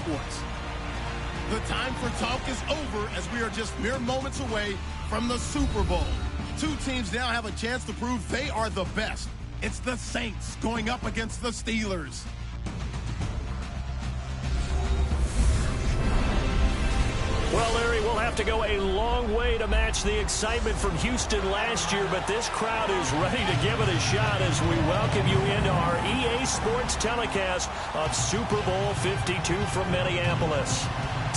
sports. The time for talk is over as we are just mere moments away from the Super Bowl. Two teams now have a chance to prove they are the best. It's the Saints going up against the Steelers. Well, Larry, we'll have to go a long way to match the excitement from Houston last year, but this crowd is ready to give it a shot as we welcome you into our EA Sports telecast of Super Bowl 52 from Minneapolis.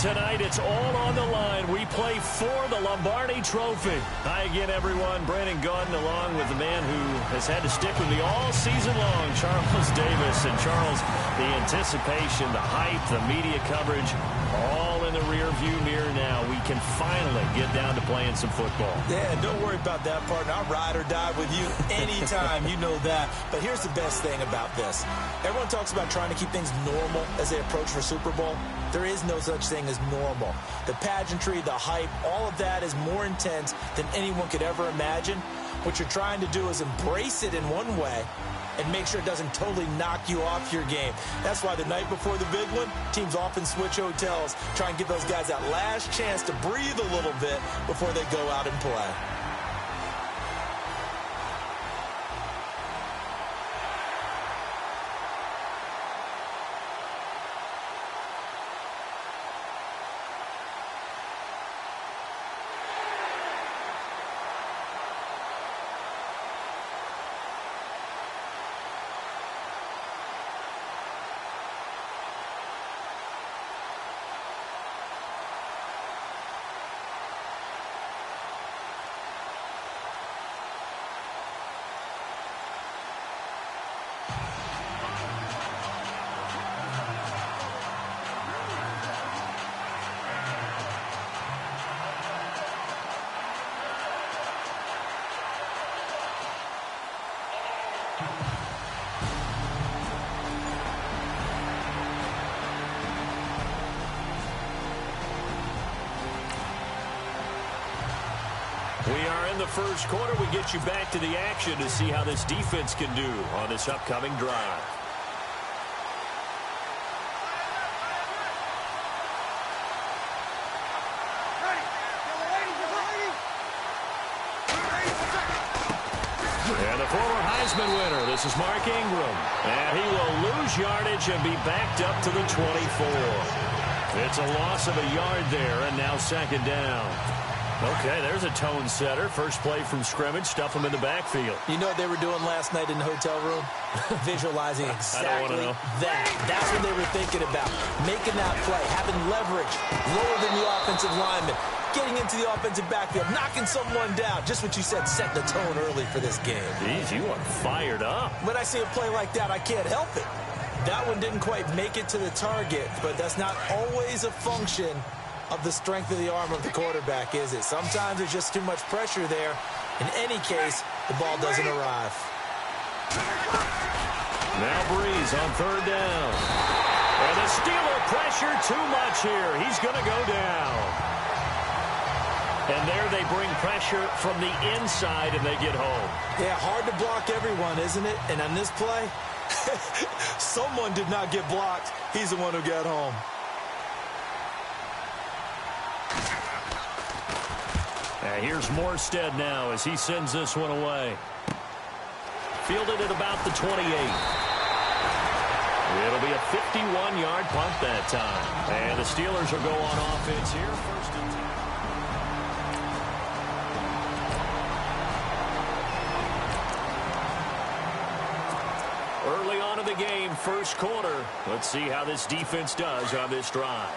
Tonight, it's all on the line. We play for the Lombardi Trophy. Hi again, everyone. Brandon Gaudin along with the man who has had to stick with me all season long, Charles Davis. And Charles, the anticipation, the hype, the media coverage, all in the rearview mirror now. We can finally get down to playing some football. Yeah, don't worry about that, partner. I'll ride or die with you anytime. You know that. But here's the best thing about this. Everyone talks about trying to keep things normal as they approach for Super Bowl. There is no such thing as normal. The pageantry, the hype, all of that is more intense than anyone could ever imagine. What you're trying to do is embrace it in one way and make sure it doesn't totally knock you off your game. That's why the night before the big one, teams often switch hotels, try and give those guys that last chance to breathe a little bit before they go out and play. We are in the first quarter. We get you back to the action to see how this defense can do on this upcoming drive. And the former Heisman winner, this is Mark Ingram. And he will lose yardage and be backed up to the 24. It's a loss of a yard there, and now second down. Okay, there's a tone setter. First play from scrimmage, stuff them in the backfield. You know what they were doing last night in the hotel room? Visualizing exactly that. That's what they were thinking about. Making that play, having leverage, lower than the offensive lineman, getting into the offensive backfield, knocking someone down. Just what you said, set the tone early for this game. Jeez, you are fired up. When I see a play like that, I can't help it. That one didn't quite make it to the target, but that's not always a function of the strength of the arm of the quarterback, is it? Sometimes there's just too much pressure there. In any case, the ball doesn't arrive. Now Breeze on third down. And the Steeler pressure too much here. He's going to go down. And there they bring pressure from the inside and they get home. Yeah, hard to block everyone, isn't it? And on this play, someone did not get blocked. He's the one who got home. Here's Morstead now as he sends this one away. Fielded at about the 28. It'll be a 51-yard punt that time. And the Steelers will go on offense here. First and 10. Early on in the game, first quarter. Let's see how this defense does on this drive.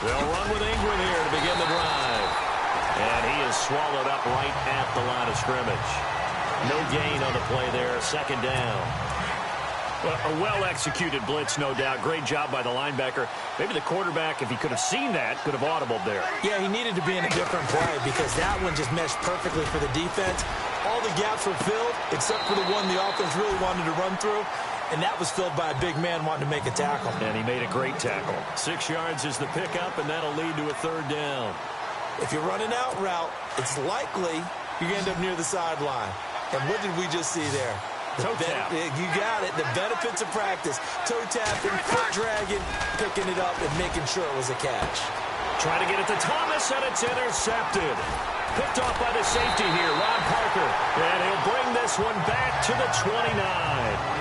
They'll run with Ingram here to begin the drive. And he is swallowed up right at the line of scrimmage. No gain on the play there. Second down. Well, a well-executed blitz, no doubt. Great job by the linebacker. Maybe the quarterback, if he could have seen that, could have audibled there. Yeah, he needed to be in a different play because that one just meshed perfectly for the defense. All the gaps were filled except for the one the offense really wanted to run through. And that was filled by a big man wanting to make a tackle. And he made a great tackle. 6 yards is the pickup, and that'll lead to a third down. If you're running out route, it's likely you end up near the sideline. And what did we just see there? Toe tap. You got it. The benefits of practice. Toe tapping, foot dragging, picking it up, and making sure it was a catch. Trying to get it to Thomas, and it's intercepted. Picked off by the safety here, Ron Parker. And he'll bring this one back to the 29.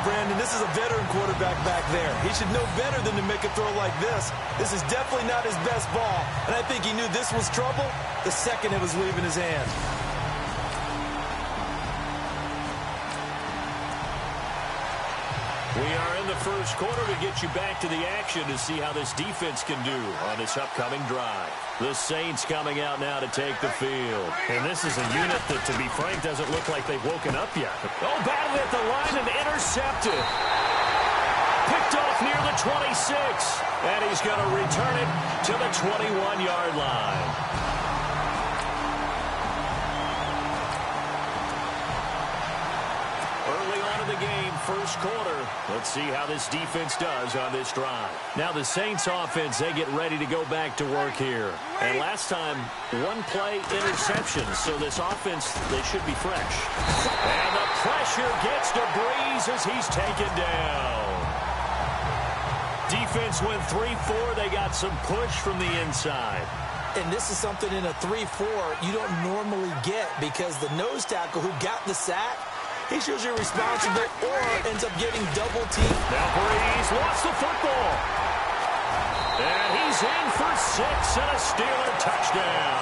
Brandon, this is a veteran quarterback back there. He should know better than to make a throw like this. This is definitely not his best ball, and I think he knew this was trouble the second it was leaving his hand. We are in the first quarter to get you back to the action to see how this defense can do on this upcoming drive. The Saints coming out now to take the field. And this is a unit that, to be frank, doesn't look like they've woken up yet. Oh, battled at the line and intercepted. Picked off near the 26. And he's going to return it to the 21-yard line. Early on in the game, first quarter. Let's see how this defense does on this drive. Now the Saints offense, they get ready to go back to work here. And last time, one play interception. So this offense, they should be fresh. And the pressure gets to Breeze as he's taken down. Defense went 3-4. They got some push from the inside. And this is something in a 3-4 you don't normally get because the nose tackle who got the sack, he's usually responsible or ends up getting double teamed. Now Breeze lost the football. And he's in for 6 and a Steeler touchdown.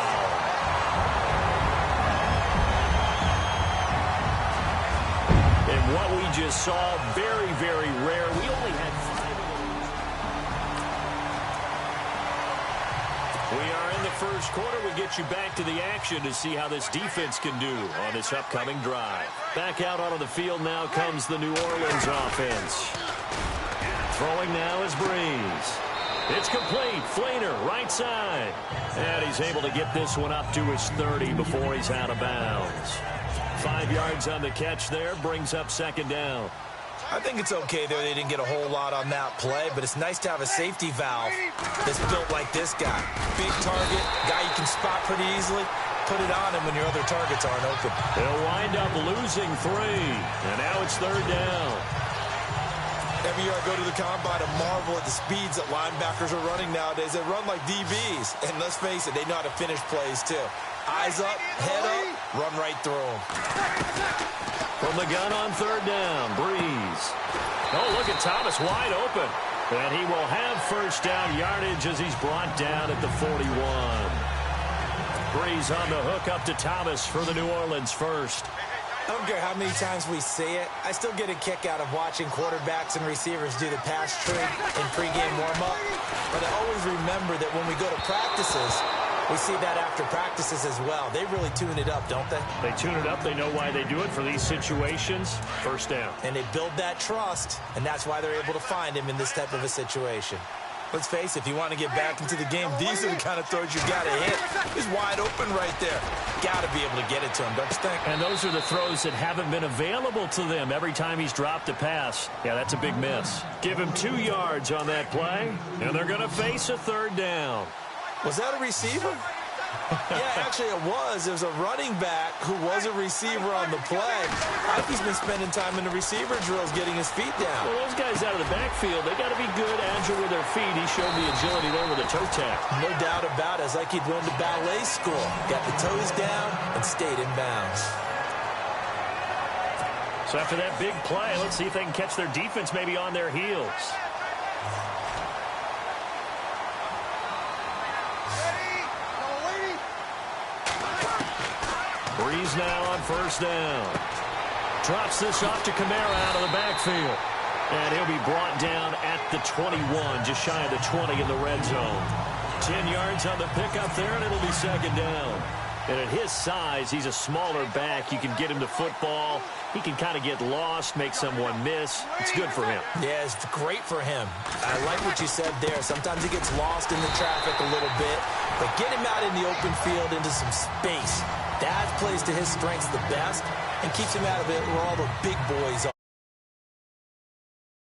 And what we just saw, very, very rare. We only had 5 of them. We are in the first quarter. We get you back to the action to see how this defense can do on this upcoming drive. Back out onto the field now comes the New Orleans offense. Throwing now is Breeze. It's complete. Flainer, right side. And he's able to get this one up to his 30 before he's out of bounds. 5 yards on the catch there. Brings up second down. I think it's okay there. They didn't get a whole lot on that play, but it's nice to have a safety valve that's built like this guy. Big target, guy you can spot pretty easily. Put it on him when your other targets aren't open. They'll wind up losing 3, and now it's third down. Every year I go to the combine and marvel at the speeds that linebackers are running nowadays. They run like DBs, and let's face it, they know how to finish plays too. Eyes up, head up, run right through them. From the gun on third down, Breeze. Oh, look at Thomas wide open. And he will have first down yardage as he's brought down at the 41. Breeze on the hook up to Thomas for the New Orleans first. I don't care how many times we see it. I still get a kick out of watching quarterbacks and receivers do the pass trick in pregame warm-up. But I always remember that when we go to practices, we see that after practices as well. They really tune it up, don't they? They tune it up. They know why they do it for these situations. First down. And they build that trust, and that's why they're able to find him in this type of a situation. Let's face it, if you want to get back into the game, these are the kind of throws you got to hit. He's wide open right there. Got to be able to get it to him, don't you think? And those are the throws that haven't been available to them every time he's dropped a pass. Yeah, that's a big miss. Give him 2 yards on that play, and they're going to face a third down. Was that a receiver? Yeah, actually it was. There was a running back who was a receiver on the play. I think he's been spending time in the receiver drills getting his feet down. Well, those guys out of the backfield, they got to be good, agile with their feet. He showed the agility there with a toe tap. No doubt about it. It's like he'd run to ballet school. Got the toes down and stayed in bounds. So after that big play, let's see if they can catch their defense maybe on their heels. Breeze now on first down. Drops this off to Kamara out of the backfield. And he'll be brought down at the 21, just shy of the 20 in the red zone. 10 yards on the pickup there, and it'll be second down. And at his size, he's a smaller back. You can get him to football. He can kind of get lost, make someone miss. It's good for him. Yeah, it's great for him. I like what you said there. Sometimes he gets lost in the traffic a little bit, but get him out in the open field into some space. That plays to his strengths the best and keeps him out of it where all the big boys